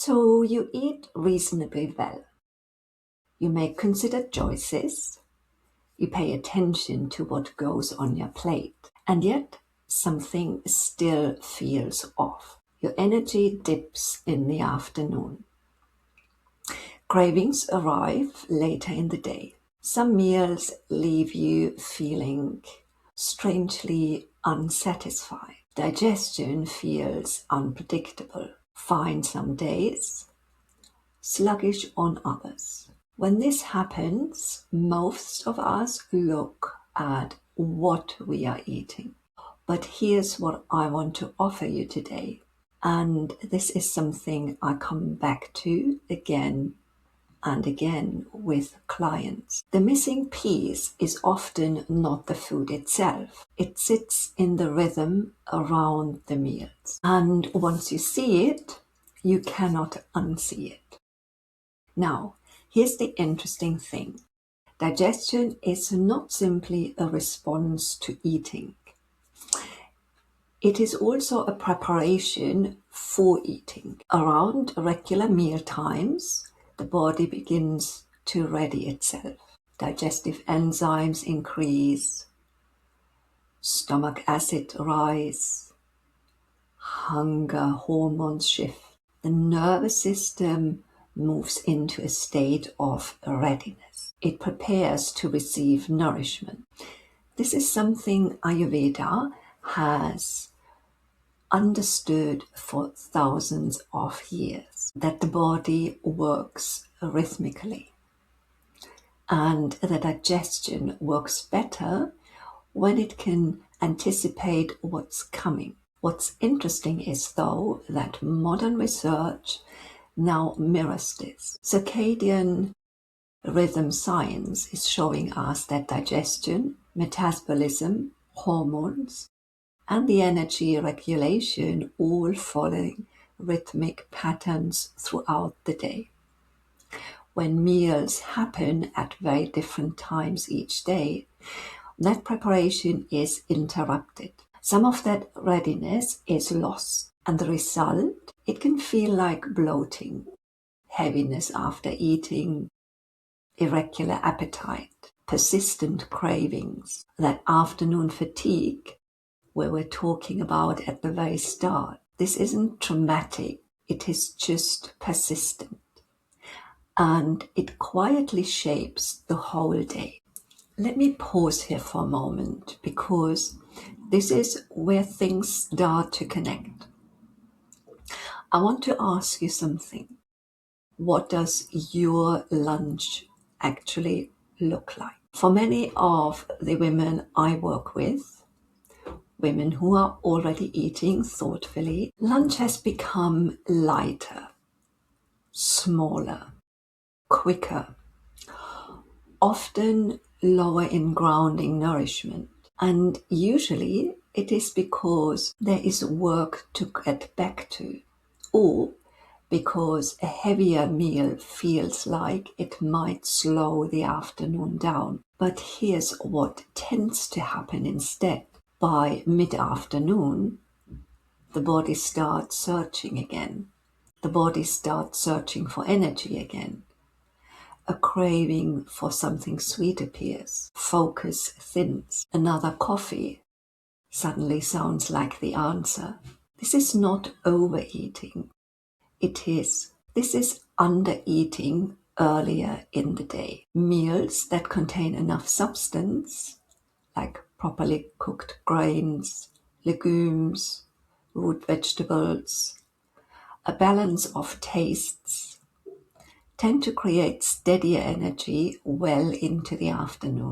So you eat reasonably well. You make considered choices. You pay attention to what goes on your plate. And yet something still feels off. Your energy dips in the afternoon. Cravings arrive later in the day. Some meals leave you feeling strangely unsatisfied. Digestion feels unpredictable. Fine some days, sluggish on others. When this happens, most of us look at what we are eating. But here's what I want to offer you today. And this is something I come back to again and again with clients. The missing piece is often not the food itself. It sits in the rhythm around the meals. And once you see it, you cannot unsee it. Now, here's the interesting thing. Digestion is not simply a response to eating. It is also a preparation for eating. Around regular meal times, the body begins to ready itself. Digestive enzymes increase, stomach acid rise, hunger hormones shift. The nervous system moves into a state of readiness. It prepares to receive nourishment. This is something Ayurveda has understood for thousands of years, that the body works rhythmically and the digestion works better when it can anticipate what's coming. What's interesting is, though, that modern research now mirrors this. Circadian rhythm science is showing us that digestion, metabolism, hormones, and the energy regulation all following rhythmic patterns throughout the day. When meals happen at very different times each day, that preparation is interrupted. Some of that readiness is lost, and the result, it can feel like bloating, heaviness after eating, irregular appetite, persistent cravings, that afternoon fatigue we were talking about at the very start. This isn't traumatic, it is just persistent. And it quietly shapes the whole day. Let me pause here for a moment, because this is where things start to connect. I want to ask you something. What does your lunch actually look like? For many of the women I work with, women who are already eating thoughtfully, lunch has become lighter, smaller, quicker, often lower in grounding nourishment. And usually it is because there is work to get back to, or because a heavier meal feels like it might slow the afternoon down. But here's what tends to happen instead. By mid-afternoon, the body starts searching again. The body starts searching for energy again. A craving for something sweet appears. Focus thins. Another coffee suddenly sounds like the answer. This is not overeating. This is undereating earlier in the day. Meals that contain enough substance, like properly cooked grains, legumes, root vegetables, a balance of tastes, tend to create steadier energy well into the afternoon.